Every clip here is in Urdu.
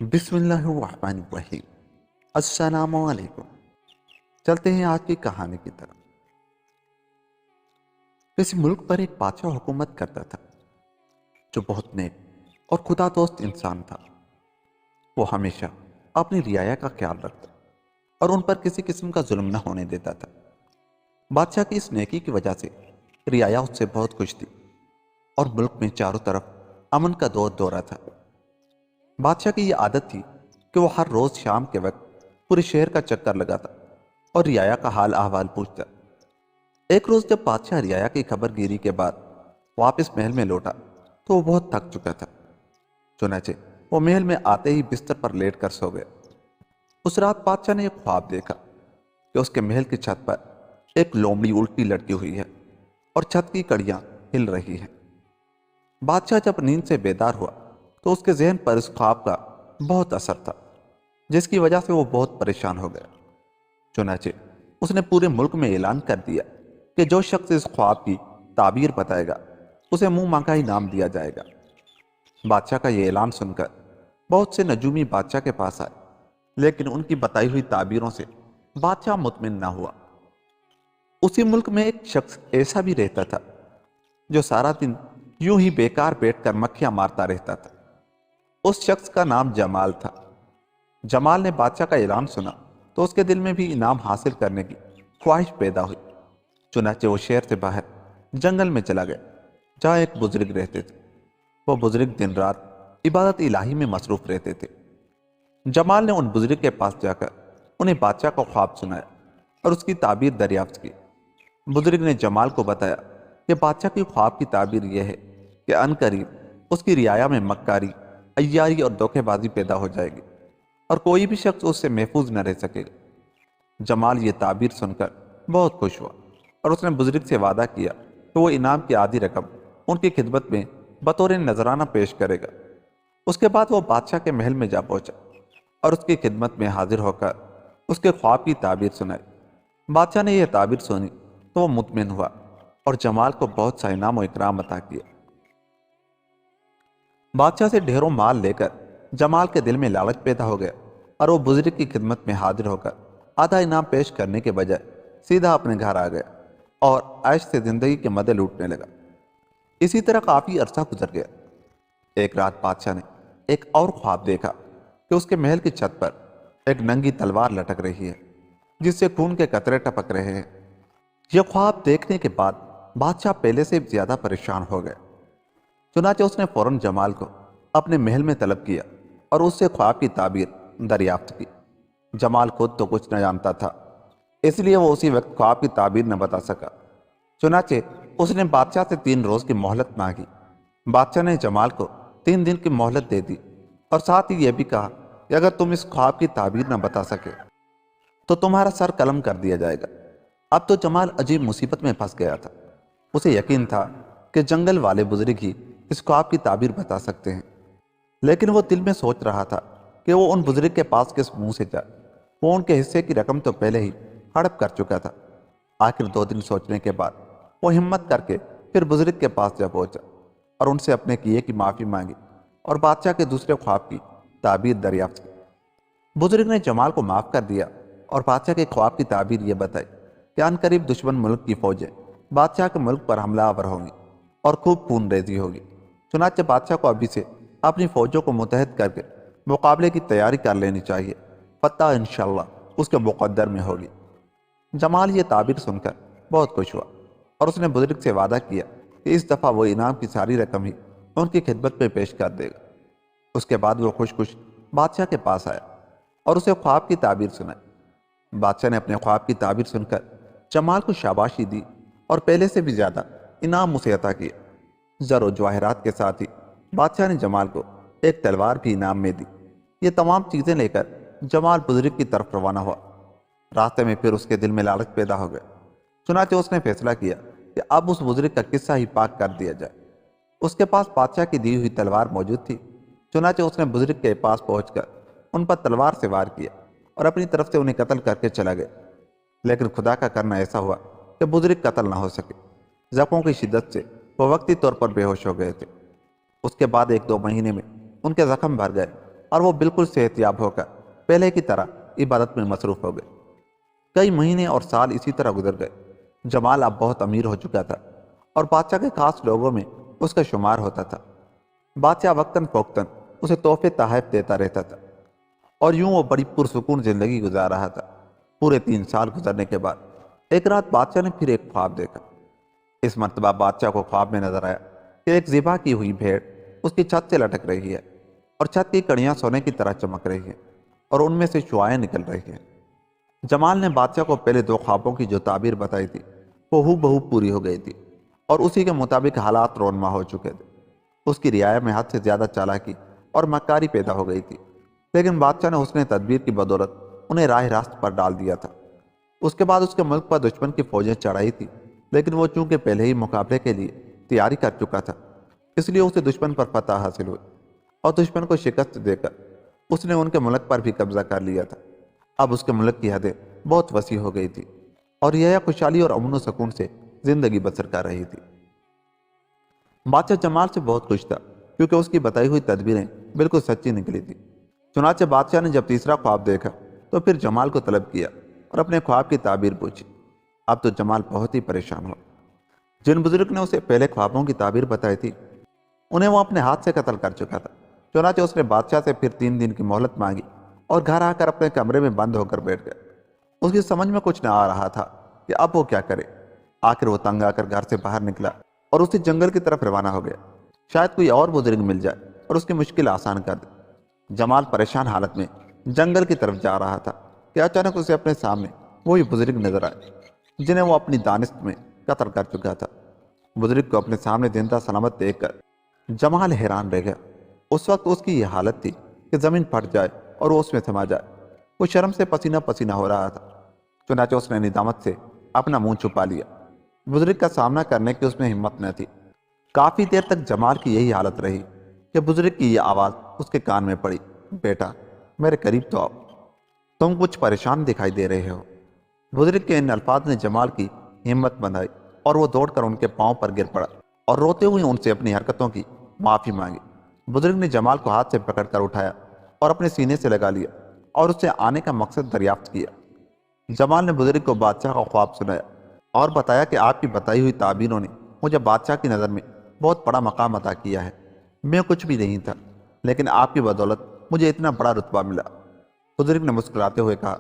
بسم اللہ الرحمن الرحیم۔ السلام علیکم۔ چلتے ہیں آج کی کہانی کی طرف۔ کسی ملک پر ایک بادشاہ حکومت کرتا تھا جو بہت نیک اور خدا دوست انسان تھا۔ وہ ہمیشہ اپنی رعایا کا خیال رکھتا اور ان پر کسی قسم کا ظلم نہ ہونے دیتا تھا۔ بادشاہ کی اس نیکی کی وجہ سے رعایا اس سے بہت خوش تھی اور ملک میں چاروں طرف امن کا دور دورہ تھا۔ بادشاہ کی یہ عادت تھی کہ وہ ہر روز شام کے وقت پورے شہر کا چکر لگاتا اور رعایا کا حال احوال پوچھتا۔ ایک روز جب بادشاہ رعایا کی خبر گیری کے بعد واپس محل میں لوٹا تو وہ بہت تھک چکا تھا۔ چنانچہ وہ محل میں آتے ہی بستر پر لیٹ کر سو گیا۔ اس رات بادشاہ نے ایک خواب دیکھا کہ اس کے محل کی چھت پر ایک لومڑی الٹی لٹکی ہوئی ہے اور چھت کی کڑیاں ہل رہی ہیں۔ بادشاہ جب نیند سے بیدار ہوا تو اس کے ذہن پر اس خواب کا بہت اثر تھا، جس کی وجہ سے وہ بہت پریشان ہو گیا۔ چنانچہ اس نے پورے ملک میں اعلان کر دیا کہ جو شخص اس خواب کی تعبیر بتائے گا اسے منہ مانگا انعام دیا جائے گا۔ بادشاہ کا یہ اعلان سن کر بہت سے نجومی بادشاہ کے پاس آئے، لیکن ان کی بتائی ہوئی تعبیروں سے بادشاہ مطمئن نہ ہوا۔ اسی ملک میں ایک شخص ایسا بھی رہتا تھا جو سارا دن یوں ہی بیکار بیٹھ کر مکھیاں مارتا رہتا تھا۔ اس شخص کا نام جمال تھا۔ جمال نے بادشاہ کا اعلان سنا تو اس کے دل میں بھی انعام حاصل کرنے کی خواہش پیدا ہوئی۔ چنانچہ وہ شہر سے باہر جنگل میں چلا گیا جہاں ایک بزرگ رہتے تھے۔ وہ بزرگ دن رات عبادت الہی میں مصروف رہتے تھے۔ جمال نے ان بزرگ کے پاس جا کر انہیں بادشاہ کا خواب سنایا اور اس کی تعبیر دریافت کی۔ بزرگ نے جمال کو بتایا کہ بادشاہ کی خواب کی تعبیر یہ ہے کہ عنقریب اس کی رعایا میں مکاری، عیاری اور دھوکے بازی پیدا ہو جائے گی اور کوئی بھی شخص اس سے محفوظ نہ رہ سکے گا۔ جمال یہ تعبیر سن کر بہت خوش ہوا اور اس نے بزرگ سے وعدہ کیا کہ وہ انعام کی آدھی رقم ان کی خدمت میں بطور نذرانہ پیش کرے گا۔ اس کے بعد وہ بادشاہ کے محل میں جا پہنچا اور اس کی خدمت میں حاضر ہو کر اس کے خواب کی تعبیر سنائی۔ بادشاہ نے یہ تعبیر سنی تو وہ مطمئن ہوا اور جمال کو بہت سا انعام و اکرام عطا کیا۔ بادشاہ سے ڈھیروں مال لے کر جمال کے دل میں لالچ پیدا ہو گیا اور وہ بزرگ کی خدمت میں حاضر ہو کر آدھا انعام پیش کرنے کے بجائے سیدھا اپنے گھر آ گیا اور عیش سے زندگی کے مزے لوٹنے لگا۔ اسی طرح کافی عرصہ گزر گیا۔ ایک رات بادشاہ نے ایک اور خواب دیکھا کہ اس کے محل کی چھت پر ایک ننگی تلوار لٹک رہی ہے جس سے خون کے قطرے ٹپک رہے ہیں۔ یہ خواب دیکھنے کے بعد بادشاہ پہلے سے زیادہ پریشان ہو گئے۔ چنانچہ اس نے فوراً جمال کو اپنے محل میں طلب کیا اور اس سے خواب کی تعبیر دریافت کی۔ جمال خود تو کچھ نہ جانتا تھا، اس لیے وہ اسی وقت خواب کی تعبیر نہ بتا سکا۔ چنانچہ اس نے بادشاہ سے 3 روز کی مہلت مانگی۔ بادشاہ نے جمال کو 3 دن کی مہلت دے دی اور ساتھ ہی یہ بھی کہا کہ اگر تم اس خواب کی تعبیر نہ بتا سکے تو تمہارا سر قلم کر دیا جائے گا۔ اب تو جمال عجیب مصیبت میں پھنس گیا تھا۔ اسے یقین تھا کہ جنگل والے بزرگ ہی اس خواب کی تعبیر بتا سکتے ہیں، لیکن وہ دل میں سوچ رہا تھا کہ وہ ان بزرگ کے پاس کس منہ سے جائے۔ وہ ان کے حصے کی رقم تو پہلے ہی ہڑپ کر چکا تھا۔ آخر 2 دن سوچنے کے بعد وہ ہمت کر کے پھر بزرگ کے پاس جا پہنچا اور ان سے اپنے کیے کی معافی مانگی اور بادشاہ کے دوسرے خواب کی تعبیر دریافت کی۔ بزرگ نے جمال کو معاف کر دیا اور بادشاہ کے خواب کی تعبیر یہ بتائی کہ عنقریب دشمن ملک کی فوجیں بادشاہ کے ملک پر حملہ آور ہوں گی اور خوب خون ریزی ہوگی۔ چنانچہ بادشاہ کو ابھی سے اپنی فوجوں کو متحد کر کے مقابلے کی تیاری کر لینی چاہیے، فتح انشاءاللہ اس کے مقدر میں ہوگی۔ جمال یہ تعبیر سن کر بہت خوش ہوا اور اس نے بزرگ سے وعدہ کیا کہ اس دفعہ وہ انعام کی ساری رقم ہی ان کی خدمت میں پیش کر دے گا۔ اس کے بعد وہ خوش خوش بادشاہ کے پاس آیا اور اسے خواب کی تعبیر سنائی۔ بادشاہ نے اپنے خواب کی تعبیر سن کر جمال کو شاباشی دی اور پہلے سے بھی زیادہ انعام اسے عطا کیا۔ زر و جواہرات کے ساتھ ہی بادشاہ نے جمال کو ایک تلوار بھی انعام میں دی۔ یہ تمام چیزیں لے کر جمال بزرگ کی طرف روانہ ہوا۔ راستے میں پھر اس کے دل میں لالچ پیدا ہو گیا۔ چنانچہ اس نے فیصلہ کیا کہ اب اس بزرگ کا قصہ ہی پاک کر دیا جائے۔ اس کے پاس بادشاہ کی دی ہوئی تلوار موجود تھی۔ چنانچہ اس نے بزرگ کے پاس پہنچ کر ان پر تلوار سے وار کیا اور اپنی طرف سے انہیں قتل کر کے چلا گیا۔ لیکن خدا کا کرنا ایسا ہوا کہ بزرگ قتل نہ ہو سکے۔ زخموں کی شدت سے وہ وقتی طور پر بے ہوش ہو گئے تھے۔ اس کے بعد 1-2 مہینے میں ان کے زخم بھر گئے اور وہ بالکل صحت یاب ہو کر پہلے کی طرح عبادت میں مصروف ہو گئے۔ کئی مہینے اور سال اسی طرح گزر گئے۔ جمال اب بہت امیر ہو چکا تھا اور بادشاہ کے خاص لوگوں میں اس کا شمار ہوتا تھا۔ بادشاہ وقتاً فوقتاً اسے تحفے تحائف دیتا رہتا تھا اور یوں وہ بڑی پرسکون زندگی گزار رہا تھا۔ پورے 3 سال گزرنے کے بعد ایک رات بادشاہ نے پھر ایک خواب دیکھا۔ اس مرتبہ بادشاہ کو خواب میں نظر آیا کہ ایک ذبح کی ہوئی بھیڑ اس کی چھت سے لٹک رہی ہے اور چھت کی کڑیاں سونے کی طرح چمک رہی ہیں اور ان میں سے شعاعیں نکل رہی ہیں۔ جمال نے بادشاہ کو پہلے 2 خوابوں کی جو تعبیر بتائی تھی وہ ہو بہو پوری ہو گئی تھی اور اسی کے مطابق حالات رونما ہو چکے تھے۔ اس کی رعایا میں حد سے زیادہ چالاکی اور مکاری پیدا ہو گئی تھی، لیکن بادشاہ نے حسن تدبیر کی بدولت انہیں راہ راست پر ڈال دیا تھا۔ اس کے بعد اس کے ملک پر دشمن کی فوجیں چڑھائی تھی، لیکن وہ چونکہ پہلے ہی مقابلے کے لیے تیاری کر چکا تھا، اس لیے اسے دشمن پر فتح حاصل ہوئی اور دشمن کو شکست دے کر اس نے ان کے ملک پر بھی قبضہ کر لیا تھا۔ اب اس کے ملک کی حدیں بہت وسیع ہو گئی تھی اور یہ خوشحالی اور امن و سکون سے زندگی بسر کر رہی تھی۔ بادشاہ جمال سے بہت خوش تھا کیونکہ اس کی بتائی ہوئی تدبیریں بالکل سچی نکلی تھی۔ چنانچہ بادشاہ نے جب تیسرا خواب دیکھا تو پھر جمال کو طلب کیا اور اپنے خواب کی تعبیر پوچھی۔ اب تو جمال بہت ہی پریشان ہوا۔ جن بزرگ نے اسے پہلے خوابوں کی تعبیر بتائی تھی انہیں وہ اپنے ہاتھ سے قتل کر چکا تھا۔ چنانچہ اس نے بادشاہ سے پھر 3 دن کی مہلت مانگی اور گھر آ کر اپنے کمرے میں بند ہو کر بیٹھ گیا۔ اس کی سمجھ میں کچھ نہ آ رہا تھا کہ اب وہ کیا کرے۔ آخر وہ تنگ آ کر گھر سے باہر نکلا اور اسی جنگل کی طرف روانہ ہو گیا، شاید کوئی اور بزرگ مل جائے اور اس کی مشکل آسان کر دے۔ جمال پریشان حالت میں جنگل کی طرف جا رہا تھا کہ اچانک اسے اپنے سامنے وہی بزرگ نظر آئے جنہیں وہ اپنی دانست میں قتل کر چکا تھا۔ بزرگ کو اپنے سامنے زندہ سلامت دیکھ کر جمال حیران رہ گیا۔ اس وقت اس کی یہ حالت تھی کہ زمین پھٹ جائے اور وہ اس میں سما جائے۔ وہ شرم سے پسینہ پسینہ ہو رہا تھا، چنانچہ اس نے ندامت سے اپنا منہ چھپا لیا۔ بزرگ کا سامنا کرنے کی اس میں ہمت نہ تھی۔ کافی دیر تک جمال کی یہی حالت رہی کہ بزرگ کی یہ آواز اس کے کان میں پڑی، بیٹا میرے قریب تو آؤ، تم کچھ پریشان دکھائی دے رہے ہو۔ بزرگ کے ان الفاظ نے جمال کی ہمت بندھائی اور وہ دوڑ کر ان کے پاؤں پر گر پڑا اور روتے ہوئے ان سے اپنی حرکتوں کی معافی مانگی۔ بزرگ نے جمال کو ہاتھ سے پکڑ کر اٹھایا اور اپنے سینے سے لگا لیا اور اس سے آنے کا مقصد دریافت کیا۔ جمال نے بزرگ کو بادشاہ کا خواب سنایا اور بتایا کہ آپ کی بتائی ہوئی تعبیروں نے مجھے بادشاہ کی نظر میں بہت بڑا مقام عطا کیا ہے۔ میں کچھ بھی نہیں تھا، لیکن آپ کی بدولت مجھے اتنا بڑا رتبہ ملا۔ بزرگ نے مسکراتے ہوئے کہا،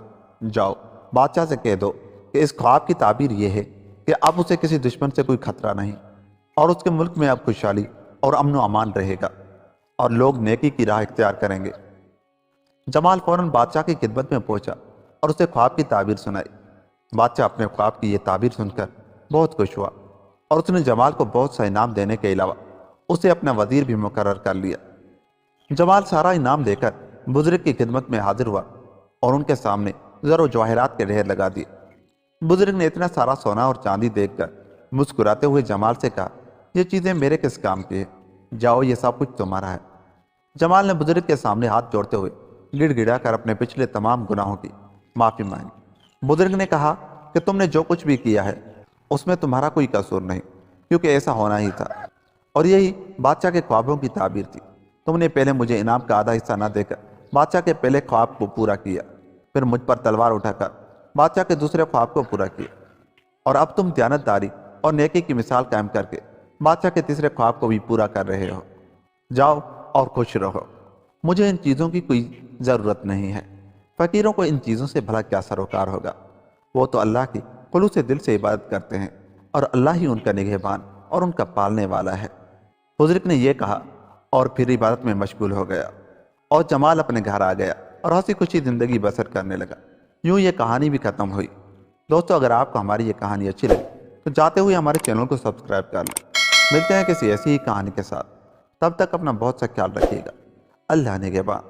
جاؤ بادشاہ سے کہہ دو کہ اس خواب کی تعبیر یہ ہے کہ اب اسے کسی دشمن سے کوئی خطرہ نہیں اور اس کے ملک میں اب خوشحالی اور امن و امان رہے گا اور لوگ نیکی کی راہ اختیار کریں گے۔ جمال فوراً بادشاہ کی خدمت میں پہنچا اور اسے خواب کی تعبیر سنائی۔ بادشاہ اپنے خواب کی یہ تعبیر سن کر بہت خوش ہوا اور اس نے جمال کو بہت سا انعام دینے کے علاوہ اسے اپنا وزیر بھی مقرر کر لیا۔ جمال سارا انعام دے کر بزرگ کی خدمت میں حاضر ہوا اور ان کے سامنے زر و جواہرات کے ڈھیر لگا دیے۔ بزرگ نے اتنا سارا سونا اور چاندی دیکھ کر مسکراتے ہوئے جمال سے کہا، یہ چیزیں میرے کس کام کی ہیں؟ جاؤ یہ سب کچھ تمہارا ہے۔ جمال نے بزرگ کے سامنے ہاتھ جوڑتے ہوئے گڑ گڑا کر اپنے پچھلے تمام گناہوں کی معافی مانگی۔ بزرگ نے کہا کہ تم نے جو کچھ بھی کیا ہے اس میں تمہارا کوئی قصور نہیں، کیونکہ ایسا ہونا ہی تھا اور یہی بادشاہ کے خوابوں کی تعبیر تھی۔ تم نے پہلے مجھے انعام کا آدھا حصہ نہ دے کر بادشاہ کے پہلے خواب کو پورا کیا، پھر مجھ پر تلوار اٹھا کر بادشاہ کے دوسرے خواب کو پورا کیا، اور اب تم دیانتداری اور نیکی کی مثال قائم کر کے بادشاہ کے تیسرے خواب کو بھی پورا کر رہے ہو۔ جاؤ اور خوش رہو، مجھے ان چیزوں کی کوئی ضرورت نہیں ہے۔ فقیروں کو ان چیزوں سے بھلا کیا سروکار ہوگا؟ وہ تو اللہ کی خلوص دل سے عبادت کرتے ہیں اور اللہ ہی ان کا نگہبان اور ان کا پالنے والا ہے۔ بزرگ نے یہ کہا اور پھر عبادت میں مشغول ہو گیا اور جمال اپنے گھر آ گیا اور ہنسی خوشی زندگی بسر کرنے لگا۔ یوں یہ کہانی بھی ختم ہوئی۔ دوستو، اگر آپ کو ہماری یہ کہانی اچھی لگی تو جاتے ہوئے ہمارے چینل کو سبسکرائب کر لیں۔ ملتے ہیں کسی ایسی ہی کہانی کے ساتھ، تب تک اپنا بہت سا خیال رکھیے گا۔ اللہ نگہبان۔